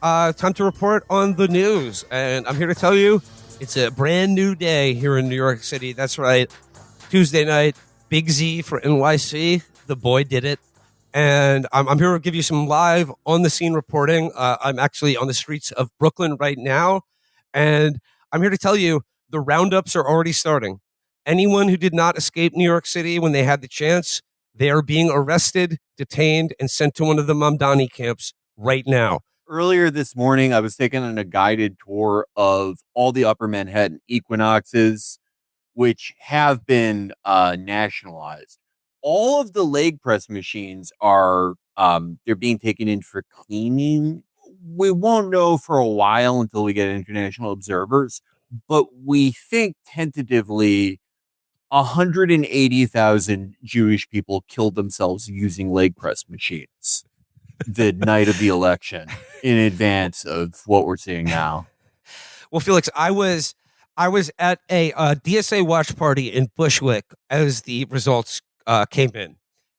Time to report on the news. And I'm here to tell you it's a brand new day here in New York City. That's right. Tuesday night, Big Z for NYC. The boy did it. And I'm here to give you some live on the scene reporting. I'm actually on the streets of Brooklyn right now. And I'm here to tell you the roundups are already starting. Anyone who did not escape New York City when they had the chance, they are being arrested, detained, and sent to one of the Mamdani camps right now. Earlier this morning, I was taken on a guided tour of all the Upper Manhattan equinoxes, which have been nationalized. All of the leg press machines are they're being taken in for cleaning. We won't know for a while until we get international observers, but we think tentatively 180,000 Jewish people killed themselves using leg press machines the night of the election in advance of what we're seeing now. Well, Felix, I was at a DSA watch party in Bushwick as the results came in,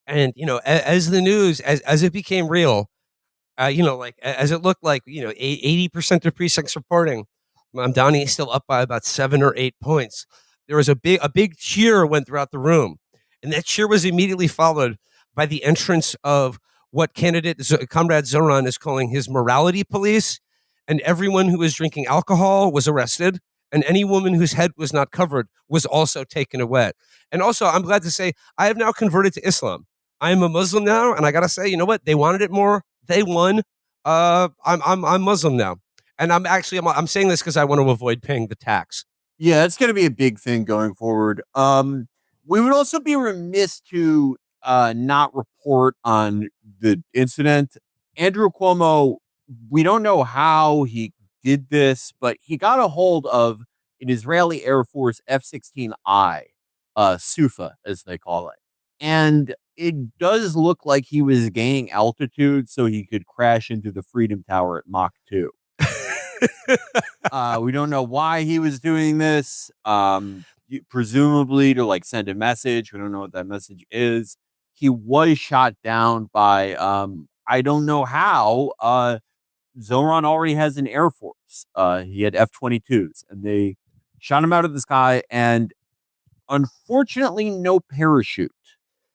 and as the news as it became real, as it looked like 80% of precincts reporting, Mamdani is still up by about 7 or 8 points. There was a big cheer went throughout the room, and that cheer was immediately followed by the entrance of what Comrade Zohran is calling his morality police, and everyone who was drinking alcohol was arrested, and any woman whose head was not covered was also taken away. And also, I'm glad to say I have now converted to Islam. I am a Muslim now, and I gotta say, you know what? They wanted it more. They won. I'm Muslim now, and I'm saying this because I want to avoid paying the tax. Yeah, it's going to be a big thing going forward. We would also be remiss to not report on the incident. Andrew Cuomo, we don't know how he did this, but he got a hold of an Israeli Air Force F-16I, Sufa, as they call it. And it does look like he was gaining altitude so he could crash into the Freedom Tower at Mach 2. We don't know why he was doing this. Presumably to send a message. We don't know what that message is. He was shot down by I don't know how. Zohran already has an Air Force. He had F-22s, and they shot him out of the sky. And unfortunately, no parachute.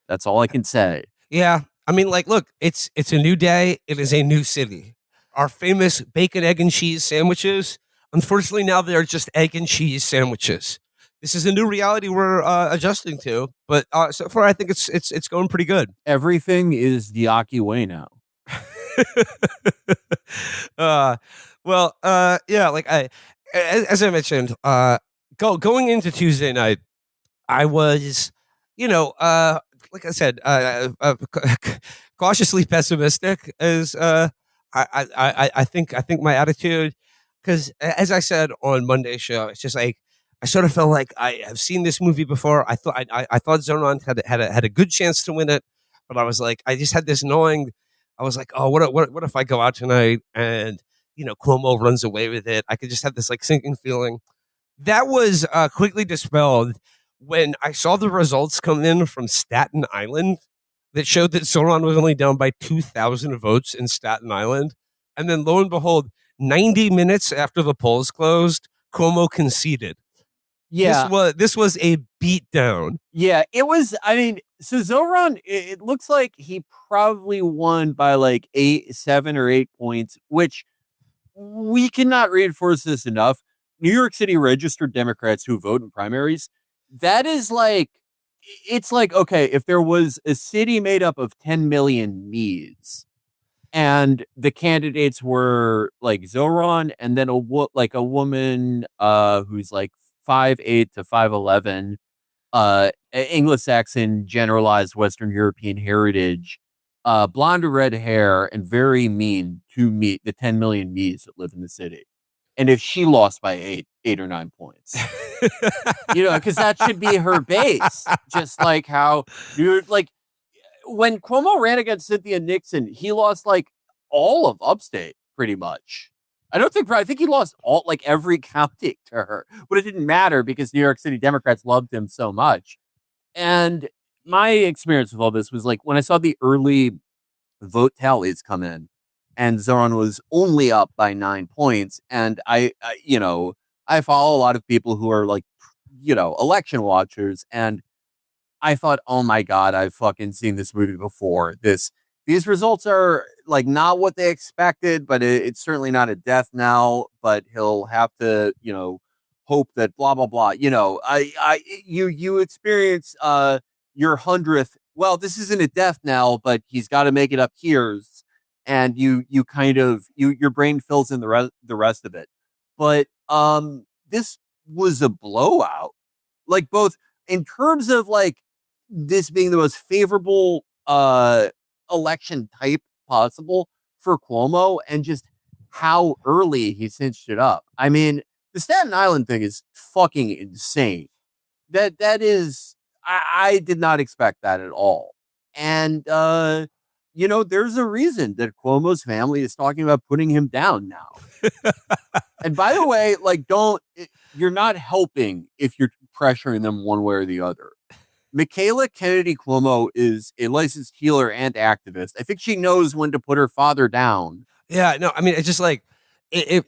That's all I can say. Yeah, I mean, look, it's a new day. It is a new city. Our famous bacon, egg, and cheese sandwiches. Unfortunately, now they're just egg and cheese sandwiches. This is a new reality we're adjusting to, but so far I think it's going pretty good. Everything is the Aki way now. uh, yeah, as I mentioned, going into Tuesday night, I was, like I said, cautiously pessimistic. As I think my attitude, because as I said on Monday's show, it's just like I sort of felt like I have seen this movie before. I thought Zoran had a good chance to win it, but I was like, I just had this knowing. I was like, oh, what if I go out tonight and Cuomo runs away with it? I could just have this sinking feeling. That was quickly dispelled when I saw the results come in from Staten Island that showed that Zoran was only down by 2,000 votes in Staten Island. And then lo and behold, 90 minutes after the polls closed, Cuomo conceded. Yeah. This was a beatdown. Yeah, it was. I mean, so Zohran, it looks like he probably won by 7 or 8 points, which we cannot reinforce this enough. New York City registered Democrats who vote in primaries, that is it's okay, if there was a city made up of 10 million me's and the candidates were Zohran and then a woman who's 5'8" to 5'11", Anglo-Saxon, generalized Western European heritage, blonde or red hair, and very mean to meet the 10 million me's that live in the city. And if she lost by 8 or 9 points, because that should be her base. Just like how you're when Cuomo ran against Cynthia Nixon, he lost all of upstate pretty much. I think he lost every county to her, but it didn't matter because New York City Democrats loved him so much. And my experience with all this was when I saw the early vote tallies come in, and Zohran was only up by 9 points. And I follow a lot of people who are like, election watchers, and I thought, oh my God, I've fucking seen this movie before. These results are like not what they expected, but it's certainly not a death knell. But he'll have to, hope that blah blah blah. You experience your 100th. Well, this isn't a death knell, but he's got to make it up here, and you kind of your brain fills in the rest of it. But this was a blowout, like both in terms of like this being the most favorable election type possible for Cuomo, and just how early he cinched it up. I mean, the Staten Island thing is fucking insane. That is, I did not expect that at all. And there's a reason that Cuomo's family is talking about putting him down now. And by the way, like, you're not helping if you're pressuring them one way or the other. Michaela Kennedy Cuomo is a licensed healer and activist. I think she knows when to put her father down. Yeah, no, I mean, it's just like,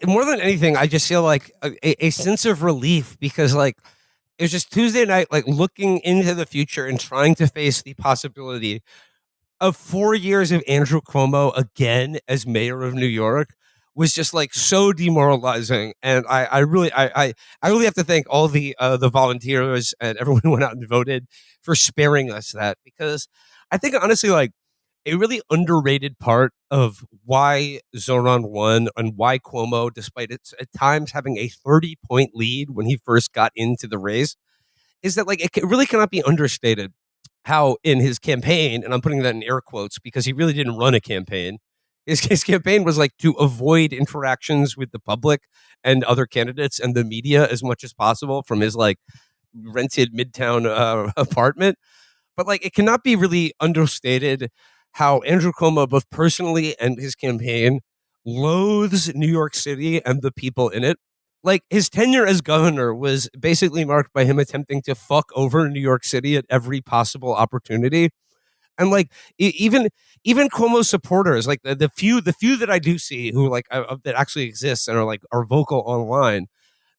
more than anything, I just feel like a sense of relief, because like it was just Tuesday night, like looking into the future and trying to face the possibility of 4 years of Andrew Cuomo again as mayor of New York was just like so demoralizing. And I really have to thank all the volunteers and everyone who went out and voted for sparing us that, because I think honestly, like, a really underrated part of why Zohran won and why Cuomo, despite it at times having a 30-point lead when he first got into the race, is that like it really cannot be understated how in his campaign, and I'm putting that in air quotes because he really didn't run a campaign. His campaign was like to avoid interactions with the public and other candidates and the media as much as possible from his like rented midtown apartment. But like it cannot be really understated how Andrew Cuomo, both personally and his campaign, loathes New York City and the people in it. Like his tenure as governor was basically marked by him attempting to fuck over New York City at every possible opportunity. And like even Cuomo supporters, like the few that I do see who like that actually exists and are vocal online,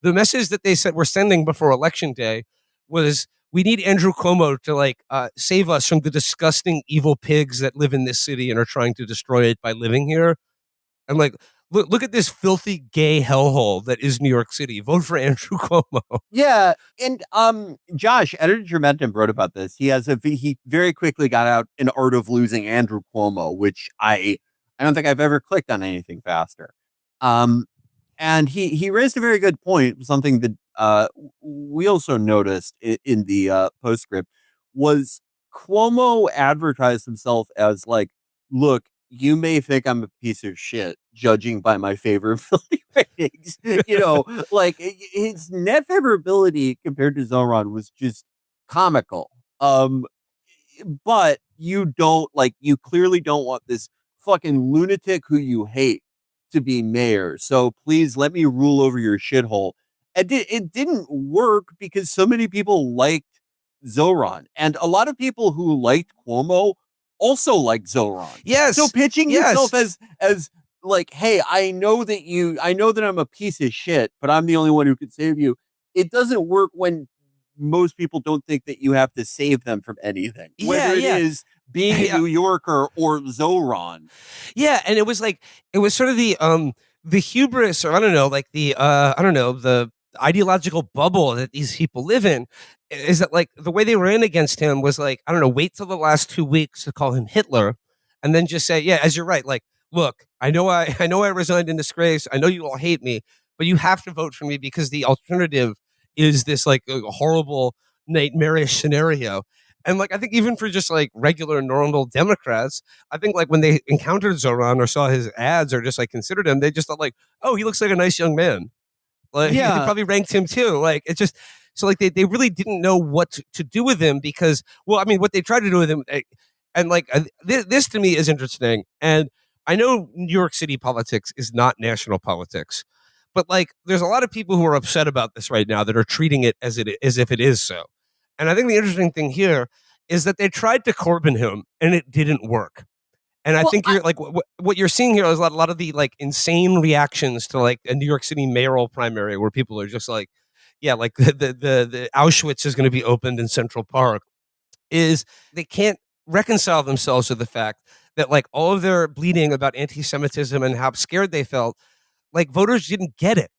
the message that they said were sending before election day was, we need Andrew Cuomo to like save us from the disgusting evil pigs that live in this city and are trying to destroy it by living here. And like, look at this filthy gay hellhole that is New York City. Vote for Andrew Cuomo. Yeah, and Josh, editor Germentum wrote about this. He very quickly got out An Art of Losing Andrew Cuomo, which I don't think I've ever clicked on anything faster. And he raised a very good point. Something that we also noticed in the postscript was Cuomo advertised himself as like, look, you may think I'm a piece of shit, judging by my favorability ratings. Like his net favorability compared to Zohran was just comical. But you clearly don't want this fucking lunatic who you hate to be mayor. So please let me rule over your shithole. And it didn't work because so many people liked Zohran, and a lot of people who liked Cuomo also like Zohran. Yes. So pitching yes. yourself as like, hey, I know that I'm a piece of shit, but I'm the only one who could save you. It doesn't work when most people don't think that you have to save them from anything, whether it is being a New Yorker or Zohran. Yeah, and it was sort of the hubris, or I don't know, like the ideological bubble that these people live in, is that like the way they ran against him was like, I don't know, wait till the last 2 weeks to call him Hitler, and then just say, yeah, as you're right, like, look, I know I resigned in disgrace, I know you all hate me, but you have to vote for me because the alternative is this like a horrible nightmarish scenario. And like I think even for just like regular normal Democrats, I think like when they encountered Zohran or saw his ads or just like considered him, they just thought like, oh, he looks like a nice young man. Like they probably ranked him too. Like it's just so like they really didn't know what to do with him because, well, I mean, what they tried to do with him, and like this to me is interesting. And I know New York City politics is not national politics, but like there's a lot of people who are upset about this right now that are treating it as if it is so. And I think the interesting thing here is that they tried to Corbyn him and it didn't work. And I Well, think you're like what you're seeing here is a lot of the like insane reactions to like a New York City mayoral primary where people are just like, yeah, like the Auschwitz is going to be opened in Central Park. Is they can't reconcile themselves with the fact that like all of their bleeding about anti-Semitism and how scared they felt, like voters didn't get it.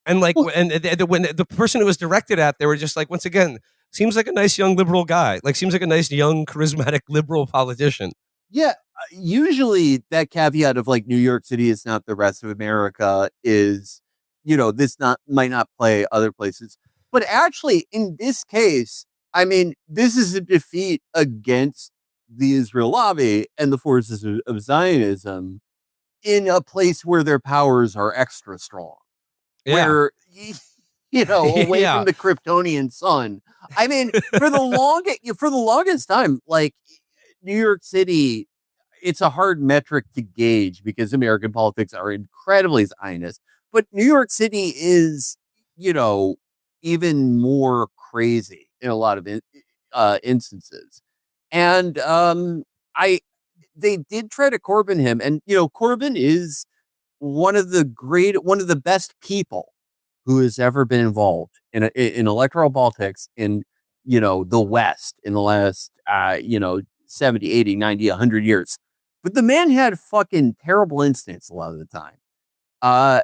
And like well, when the person it was directed at, they were just like, once again, seems like a nice young liberal guy. Like seems like a nice young charismatic liberal politician. yeah. Usually, that caveat of like New York City is not the rest of America is, this not might not play other places, but actually in this case, I mean, this is a defeat against the Israel lobby and the forces of Zionism in a place where their powers are extra strong, Yeah. where away Yeah. from the Kryptonian sun. I mean, for the longest time, like New York City, it's a hard metric to gauge because American politics are incredibly Zionist. But New York City is, you know, even more crazy in a lot of instances. And I, they did try to Corbyn him, and Corbyn is one of the best people who has ever been involved in electoral politics in the West in the last 70, 80, 90, 100 years. But the man had fucking terrible instincts a lot of the time.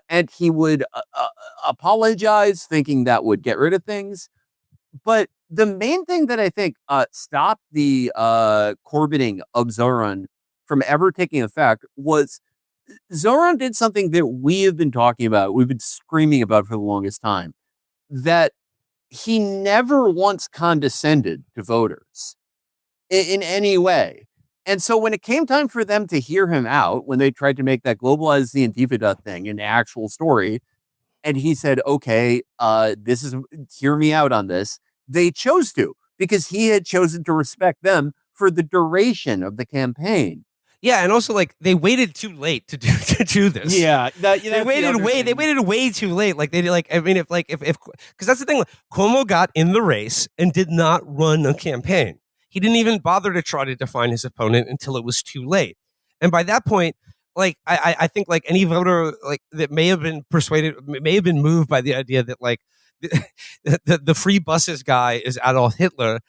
And he would apologize, thinking that would get rid of things. But the main thing that I think stopped the Corbyning of Zohran from ever taking effect was Zohran did something that we have been talking about, we've been screaming about for the longest time, that he never once condescended to voters in any way. And so when it came time for them to hear him out, when they tried to make that globalize the Antifa thing an actual story, and he said, okay, this is, hear me out on this, they chose to, because he had chosen to respect them for the duration of the campaign. Yeah, and also like they waited too late to do this. Yeah, they waited way too late. Like they did, like I mean, if because that's the thing. Like, Cuomo got in the race and did not run a campaign. He didn't even bother to try to define his opponent until it was too late. And by that point, like I think like any voter like that may have been persuaded, may have been moved by the idea that like the free buses guy is Adolf Hitler.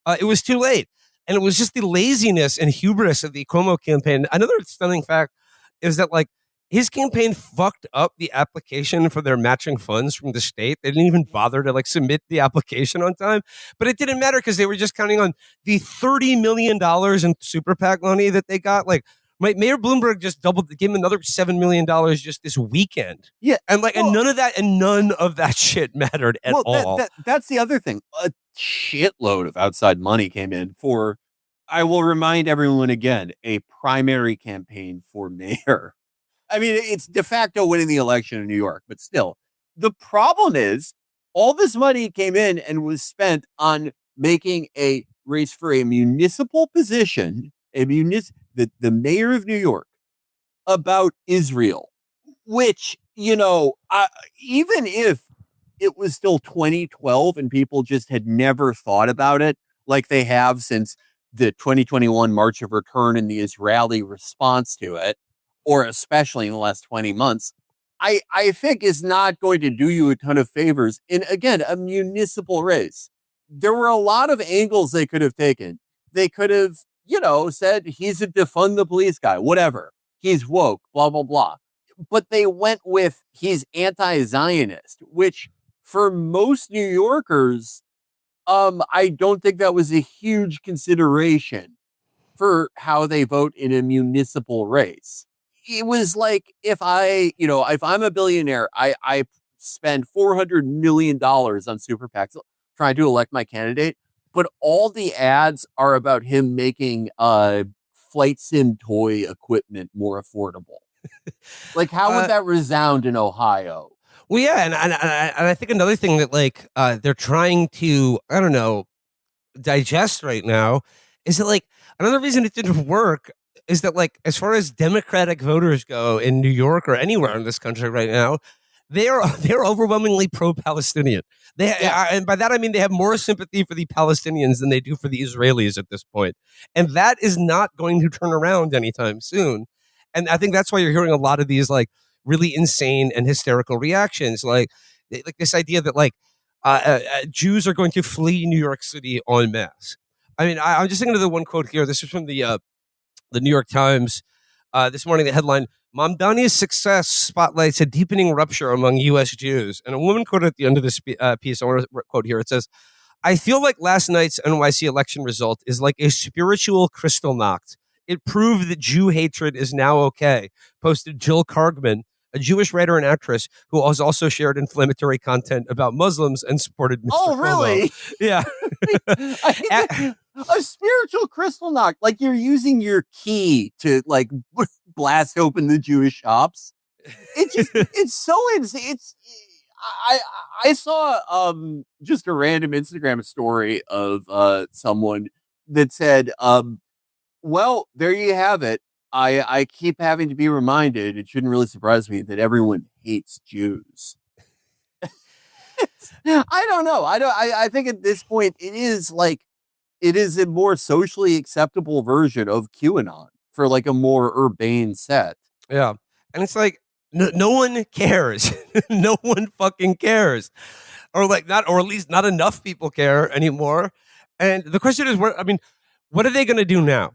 It was too late. And it was just the laziness and hubris of the Cuomo campaign. Another stunning fact is that like his campaign fucked up the application for their matching funds from the state. They didn't even bother to like submit the application on time, but it didn't matter because they were just counting on the $30 million in super PAC money that they got. Like Mayor Bloomberg just gave him another $7 million just this weekend. Yeah. And like, and none of that shit mattered at all. That's the other thing. A shitload of outside money came in for, I will remind everyone again, a primary campaign for mayor. I mean, it's de facto winning the election in New York, but still, the problem is all this money came in and was spent on making a race for a municipal position, the mayor of New York, about Israel, which, even if it was still 2012 and people just had never thought about it like they have since the 2021 March of Return and the Israeli response to it, or especially in the last 20 months, I think is not going to do you a ton of favors in, again, a municipal race. There were a lot of angles they could have taken. They could have, said he's a defund the police guy, whatever. He's woke, blah, blah, blah. But they went with he's anti-Zionist, which for most New Yorkers, I don't think that was a huge consideration for how they vote in a municipal race. It was like if I'm a billionaire, I spend $400 million on super PACs trying to elect my candidate, but all the ads are about him making flight sim toy equipment more affordable. Like, how would that resound in Ohio? Well, yeah, and I think another thing that like they're trying to, I don't know, digest right now is that like another reason it didn't work is that like as far as Democratic voters go in New York or anywhere in this country right now, they're overwhelmingly pro-Palestinian. And by that I mean they have more sympathy for the Palestinians than they do for the Israelis at this point, and that is not going to turn around anytime soon. And I think that's why you're hearing a lot of these like really insane and hysterical reactions, like this idea that like Jews are going to flee New York City en masse. I mean, I'm just thinking of the one quote here. This is from the New York Times this morning. The headline: Mamdani's success spotlights a deepening rupture among U.S. Jews. And a woman quoted at the end of this piece, I want to quote here. It says, I feel like last night's NYC election result is like a spiritual crystal knocked. It proved that Jew hatred is now okay, posted Jill Kargman, a Jewish writer and actress who has also shared inflammatory content about Muslims and supported Mr. Oh, really? Cuomo. Yeah. A spiritual crystal knock, like you're using your key to like blast open the Jewish shops. It's so insane. I saw just a random Instagram story of someone that said, well, there you have it. I keep having to be reminded, it shouldn't really surprise me, that everyone hates Jews. I don't know. I think at this point it is a more socially acceptable version of QAnon for like a more urbane set. Yeah. And it's like, no one cares. No one fucking cares. Or like not, or at least not enough people care anymore. And the question is, what are they going to do now?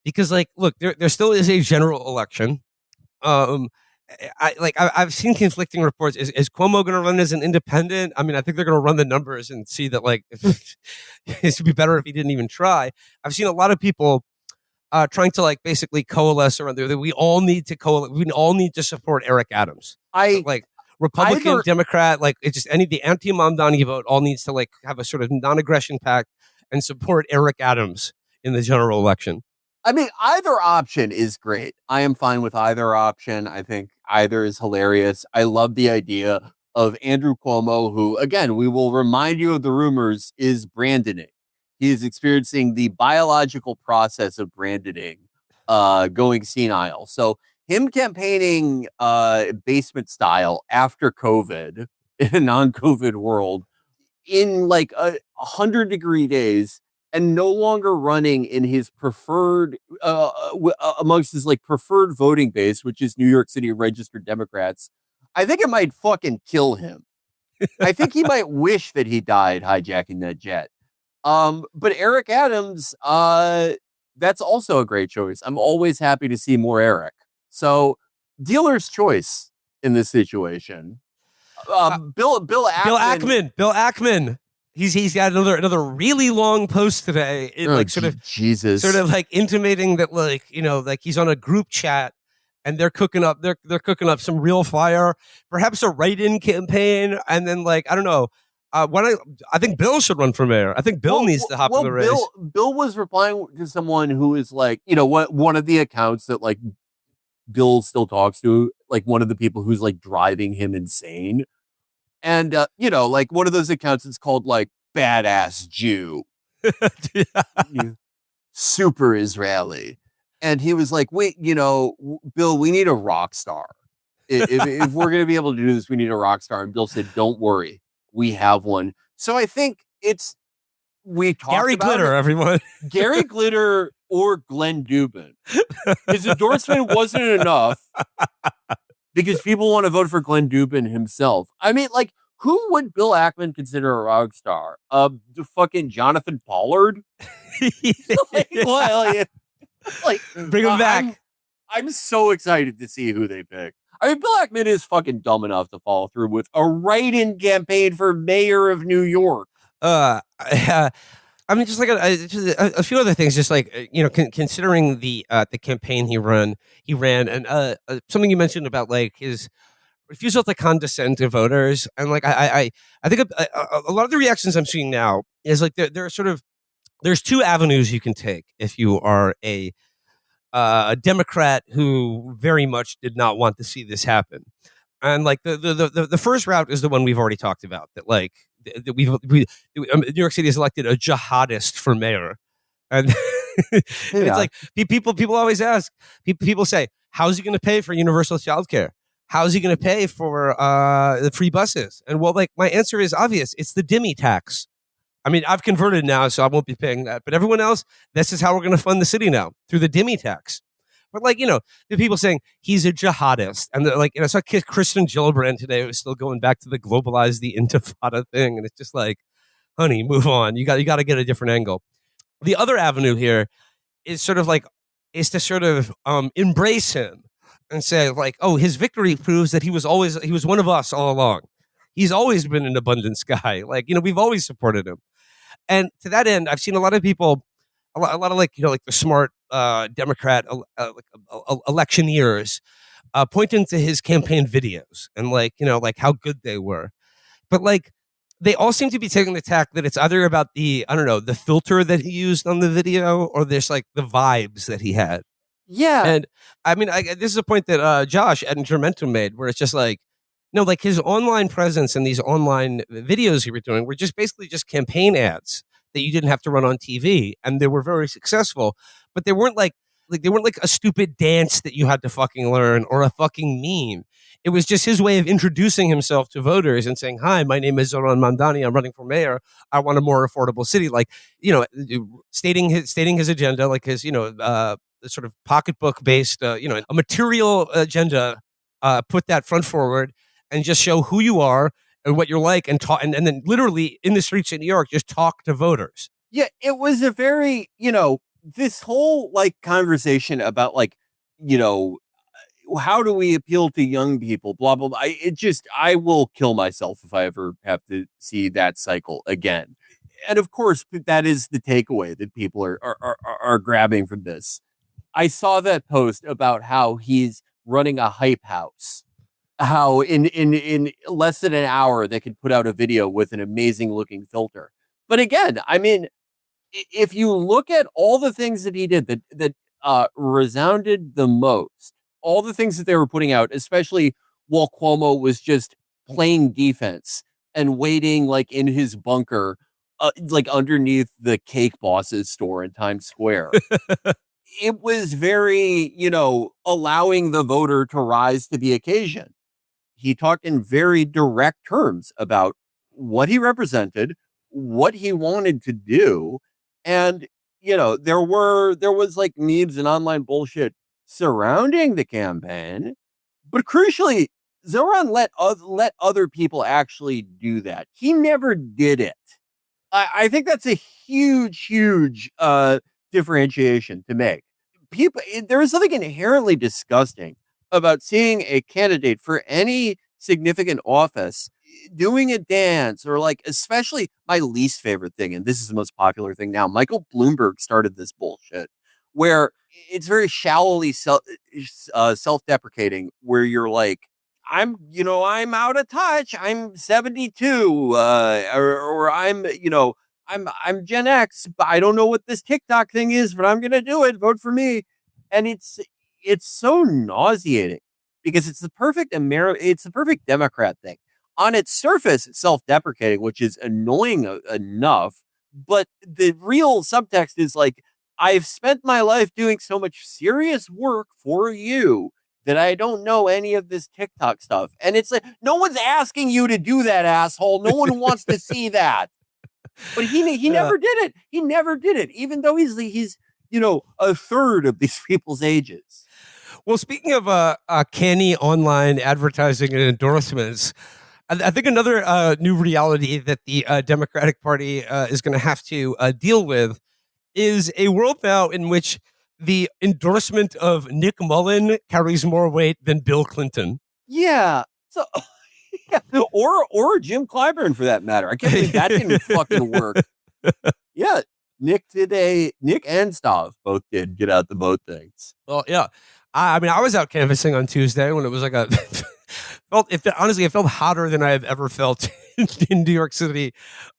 Because like, look, there still is a general election. I've seen conflicting reports. Is Cuomo going to run as an independent? I mean, I think they're going to run the numbers and see that like it would be better if he didn't even try. I've seen a lot of people trying to like basically coalesce around there. That we all need to we all need to support Eric Adams. Republican, Democrat, like it's just the anti-Mamdani vote all needs to like have a sort of non-aggression pact and support Eric Adams in the general election. I mean, either option is great. I am fine with either option. I think either is hilarious. I love the idea of Andrew Cuomo, who, again, we will remind you of the rumors, is brandoning. He is experiencing the biological process of brandoning, going senile. So him campaigning basement style after COVID in a non-COVID world in like 100-degree days, and no longer running in his preferred amongst his like preferred voting base, which is New York City registered Democrats. I think it might fucking kill him. I think he might wish that he died hijacking that jet. But Eric Adams, that's also a great choice. I'm always happy to see more Eric. So dealer's choice in this situation. Bill Ackman. He's got another really long post today. Sort of like intimating that like like he's on a group chat and they're cooking up some real fire, perhaps a write-in campaign, and then like I don't know. I think Bill should run for mayor. I think Bill needs to hop in the race. Bill was replying to someone who is like one of the accounts that like Bill still talks to, like one of the people who's like driving him insane. And, like one of those accounts is called like Badass Jew, super Israeli. And he was like, wait, Bill, we need a rock star. If we're going to be able to do this, we need a rock star. And Bill said, don't worry, we have one. So I think we talked Gary about Glitter, everyone. Gary Glitter or Glenn Dubin. His endorsement wasn't enough because people want to vote for Glenn Dubin himself. I mean, like, who would Bill Ackman consider a rock star? The fucking Jonathan Pollard? Bring him back. I'm so excited to see who they pick. I mean, Bill Ackman is fucking dumb enough to follow through with a write-in campaign for mayor of New York. I mean, just like a few other things, just like considering the campaign he ran, and something you mentioned about like his refusal to condescend to voters, and like I think a lot of the reactions I'm seeing now is like there's two avenues you can take if you are a Democrat who very much did not want to see this happen. And like the first route is the one we've already talked about, that like that New York City has elected a jihadist for mayor, and it's like people always ask, people say, how's he going to pay for universal child care? how's he going to pay for the free buses? And well, like my answer is obvious. It's the Dimmy tax. I mean, I've converted now, so I won't be paying that. But everyone else, this is how we're going to fund the city now through the Dimmy tax. But like, the people saying he's a jihadist, and they're like, I saw Kristen Gillibrand today who was still going back to the globalize the Intifada thing, and it's just like, honey, move on. You got to get a different angle. The other avenue here is sort of like is to sort of embrace him and say like, oh, his victory proves that he was one of us all along. He's always been an abundance guy. Like, we've always supported him. And to that end, I've seen a lot of people, a lot of like the smart Democrat electioneers pointing to his campaign videos and like how good they were, but like they all seem to be taking the tack that it's either about the the filter that he used on the video or there's like the vibes that he had. Yeah, and I mean, this is a point that Josh at Intermentum made, where it's just like, like his online presence and these online videos he was doing were just basically just campaign ads that you didn't have to run on TV, and they were very successful. But they weren't like they weren't like a stupid dance that you had to fucking learn or a fucking meme. It was just his way of introducing himself to voters and saying, "Hi, my name is Zohran Mamdani. I'm running for mayor. I want a more affordable city." Like, stating his agenda, like his the sort of pocketbook based, a material agenda. Put that front forward and just show who you are and what you're like, and talk, and then literally in the streets of New York, just talk to voters. Yeah, it was a very, this whole like conversation about like, how do we appeal to young people, blah, blah, blah. I will kill myself if I ever have to see that cycle again. And of course, that is the takeaway that people are grabbing from this. I saw that post about how he's running a hype house. How in less than an hour they could put out a video with an amazing looking filter. But again, I mean, if you look at all the things that he did that resounded the most, all the things that they were putting out, especially while Cuomo was just playing defense and waiting like in his bunker, like underneath the Cake Boss's store in Times Square. It was very, allowing the voter to rise to the occasion. He talked in very direct terms about what he represented, what he wanted to do. And, there was like memes and online bullshit surrounding the campaign. But crucially, Zohran let other people actually do that. He never did it. I think that's a huge differentiation to make. There is something inherently disgusting about seeing a candidate for any significant office doing a dance, or like, especially my least favorite thing, and this is the most popular thing now, Michael Bloomberg started this bullshit where it's very shallowly self-deprecating, where you're like, I'm out of touch, I'm 72, or I'm Gen X, but I don't know what this TikTok thing is, but I'm gonna do it. Vote for me. And it's so nauseating because it's the perfect Democrat thing. On its surface, it's self-deprecating, which is annoying enough. But the real subtext is like, I've spent my life doing so much serious work for you that I don't know any of this TikTok stuff. And it's like, no one's asking you to do that, asshole. No one wants to see that. But he never did it. He never did it, even though he's a third of these people's ages. Well, speaking of canny online advertising and endorsements, I think another new reality that the Democratic Party is going to have to deal with is a world now in which the endorsement of Nick Mullen carries more weight than Bill Clinton. Yeah. So, yeah. Or Jim Clyburn, for that matter. I can't believe that didn't fucking work. Yeah. Nick and Stav both did get out the vote things. Well, yeah. I mean, I was out canvassing on Tuesday when it was like honestly, it felt hotter than I have ever felt in New York City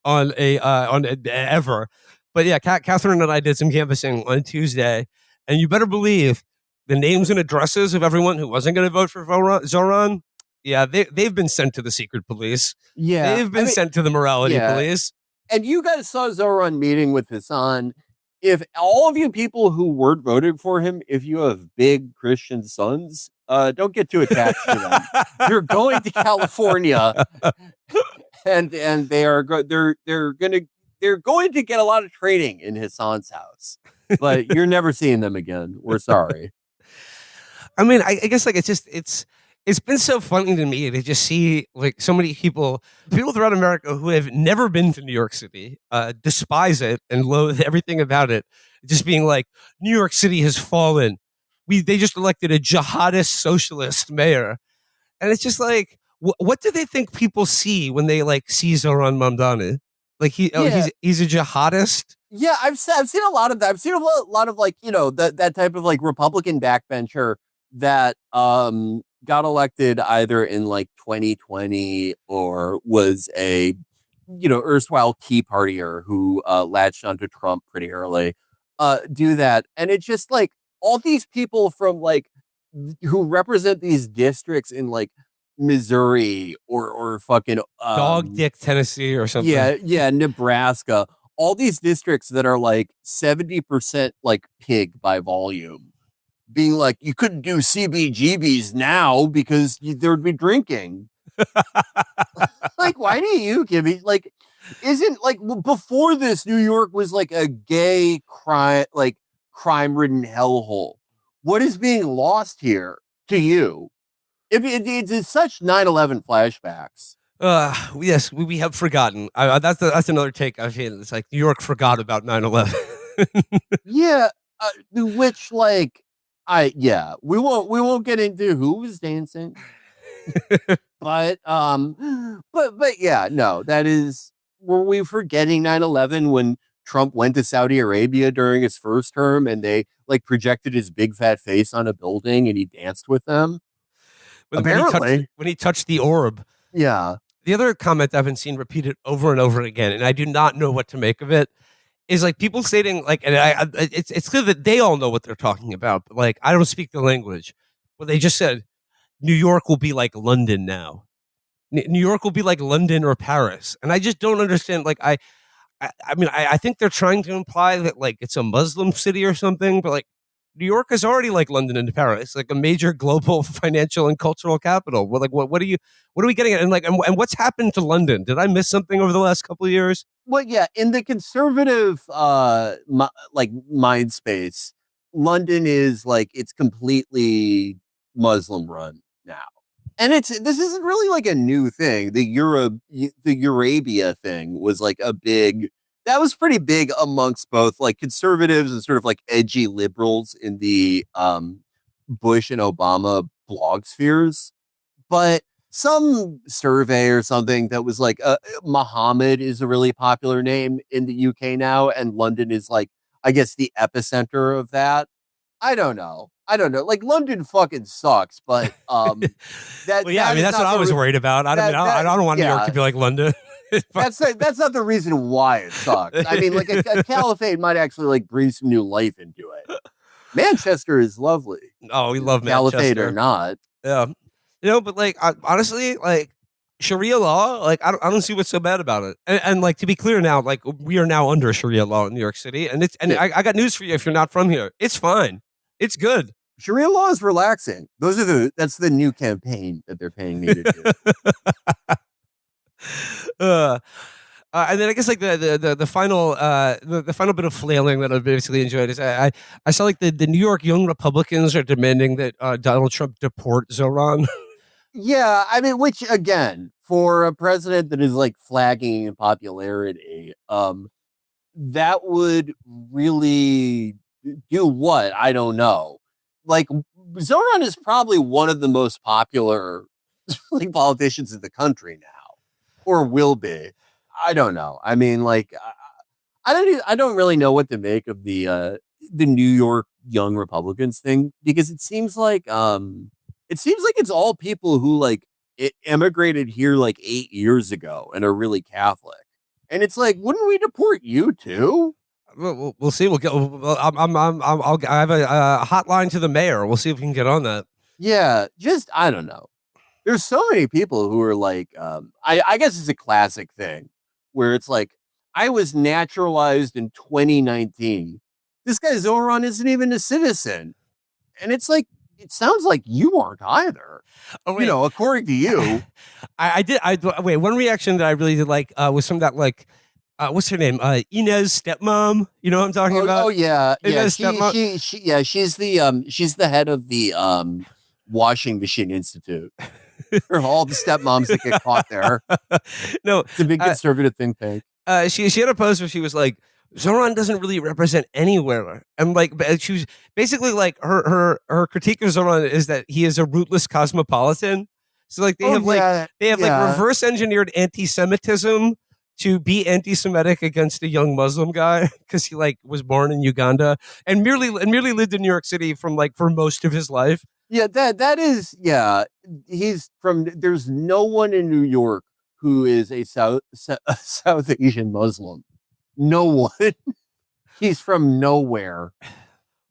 ever. But yeah, Catherine and I did some canvassing on Tuesday, and you better believe the names and addresses of everyone who wasn't going to vote for Zohran. Yeah, they've been sent to the secret police. Yeah, they've been sent to the morality police. And you guys saw Zohran meeting with Hassan. if all of you people who weren't voting for him, if you have big Christian sons, don't get too attached to them. They're going to California, and they're going to get a lot of training in Hassan's house. But you're never seeing them again. We're sorry. I mean, I guess like it's been so funny to me to just see like so many people throughout America who have never been to New York City, despise it and loathe everything about it, just being like, New York City has fallen. They just elected a jihadist socialist mayor, and it's just like, what do they think people see when they like see Zohran Mamdani? Like Yeah. he's a jihadist. Yeah, I've seen a lot of that. I've seen a lot of like, that type of like Republican backbencher that got elected either in like 2020 or was a erstwhile Tea Partier who latched onto Trump pretty early. Do that, and it's just like all these people from like who represent these districts in like Missouri or fucking Dog Dick, Tennessee, or something. yeah, Nebraska, all these districts that are like 70% like pig by volume, being like, you couldn't do CBGBs now because there would be drinking. Like, why do you give me like, isn't like before this, New York was like a gay crime ridden hellhole. What is being lost here to you? It's such 9/11 flashbacks. Yes, we have forgotten. That's another take I've seen. It's like New York forgot about 9/11. Yeah, which like we won't get into who was dancing, but yeah, no, that is, were we forgetting 9/11 when Trump went to Saudi Arabia during his first term and they like projected his big fat face on a building and he danced with them? Apparently, when he touched the orb. yeah. The other comment I've been seeing repeated over and over again, and I do not know what to make of it, is like people stating like, and it's clear that they all know what they're talking about, but like I don't speak the language. Well, they just said New York will be like London now. New York will be like London or Paris, and I just don't understand. Like I mean, I think they're trying to imply that like it's a Muslim city or something, but like New York is already like London and Paris, like a major global financial and cultural capital. Well, like what are we getting at? And like and what's happened to London? Did I miss something over the last couple of years? Well, yeah, in the conservative like mind space, London is like it's completely Muslim run now. And this isn't really like a new thing. The Eurabia thing was like that was pretty big amongst both like conservatives and sort of like edgy liberals in the Bush and Obama blog spheres. But some survey or something that was like Muhammad is a really popular name in the UK now, and London is like, I guess, the epicenter of that. I don't know. Like London fucking sucks, but Well, yeah, I mean that's what I was worried about. I don't want New York to be like London. That's not the reason why it sucks. I mean, like a caliphate might actually like breathe some new life into it. Manchester is lovely. Oh, we love Caliphate Manchester. or not. Yeah, but like honestly, like Sharia law, like I don't see what's so bad about it. And like to be clear now, like we are now under Sharia law in New York City, and I got news for you if you're not from here, it's fine, it's good. Sharia law is relaxing. That's the new campaign that they're paying me to do. And then I guess like the final the final bit of flailing that I basically enjoyed is I saw like the New York Young Republicans are demanding that Donald Trump deport Zohran. Yeah, I mean, which again, for a president that is like flagging in popularity, that would really do what? I don't know. Like Zohran is probably one of the most popular like politicians in the country now, or will be. I don't know. I mean, like, I don't really know what to make of the New York Young Republicans thing, because it seems like it's all people who like emigrated here like 8 years ago and are really Catholic, and it's like, wouldn't we deport you too? We'll see. We'll get. I have a hotline to the mayor. We'll see if we can get on that. Yeah, just I don't know. There's so many people who are like, I guess it's a classic thing where it's like, I was naturalized in 2019 this guy Zohran isn't even a citizen. And it's like, it sounds like you aren't either. Oh wait, According to you. I did. Wait. One reaction that I really did like was from that like, what's her name? Inez stepmom. You know what I'm talking about? Oh yeah, yeah. Inez stepmom. Yeah. She's the head of the washing machine institute. For all the stepmoms that get caught there. No, it's a big conservative think tank. She had a post where she was like, Zohran doesn't really represent anywhere. And like, she was basically like her critique of Zohran is that he is a rootless cosmopolitan. So like they have like reverse engineered anti-Semitism to be anti-Semitic against a young Muslim guy because he like was born in Uganda and merely lived in New York City for most of his life. Yeah, that is he's from. There's no one in New York who is a South Asian Muslim. No one. He's from nowhere.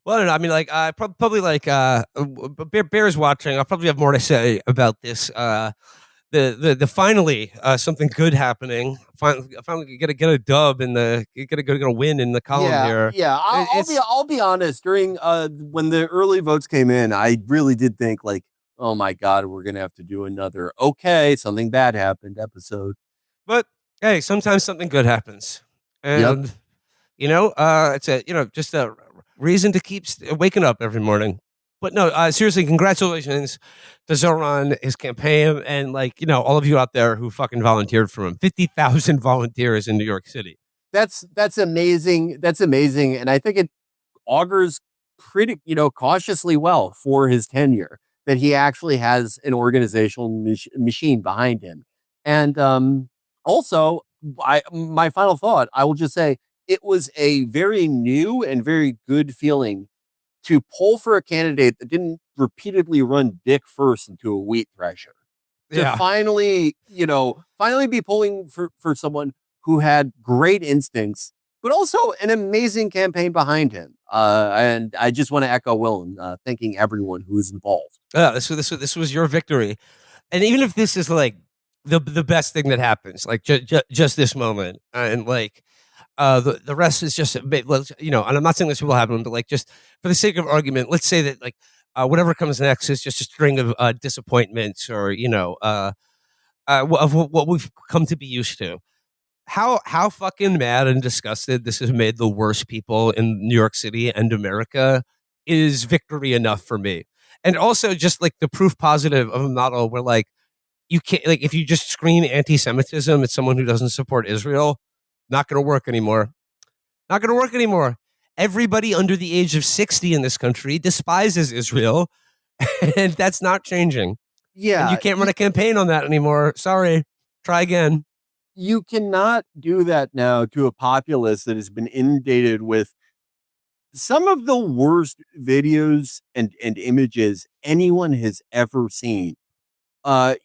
Well, I don't know. I mean, like, probably like Bear's watching. I'll probably have more to say about this. The finally something good happening. Finally get a dub in get a win in the column here. Yeah, I'll be honest. During when the early votes came in, I really did think like, oh my god, we're gonna have to do another something bad happened episode. But hey, sometimes something good happens, and it's just a reason to keep waking up every morning. But no, seriously, congratulations to Zohran, his campaign, and all of you out there who fucking volunteered for him. 50,000 volunteers in New York City. That's amazing. That's amazing, and I think it augurs pretty, cautiously well for his tenure that he actually has an organizational machine behind him. And also, my final thought, I will just say, it was a very new and very good feeling to poll for a candidate that didn't repeatedly run dick first into a wheat thresher. To finally be polling for someone who had great instincts, but also an amazing campaign behind him. And I just want to echo Willem, thanking everyone who was involved. Yeah, this was your victory. And even if this is like the best thing that happens, like just this moment, and like the rest is just, and I'm not saying this will happen, but like just for the sake of argument, let's say that like whatever comes next is just a string of disappointments or of what we've come to be used to. How fucking mad and disgusted this has made the worst people in New York City and America is victory enough for me. And also just like the proof positive of a model where like you can't, like, if you just scream anti-Semitism at someone who doesn't support Israel, not going to work anymore. Not going to work anymore. Everybody under the age of 60 in this country despises Israel, and that's not changing. Yeah. And you can't run a campaign on that anymore. Sorry. Try again. You cannot do that now to a populace that has been inundated with some of the worst videos and images anyone has ever seen.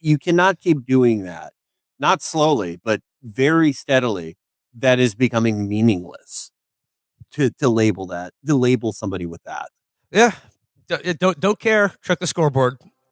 You cannot keep doing that. Not slowly, but very steadily. That is becoming meaningless to label somebody with that. Yeah. Don't care. Check the scoreboard.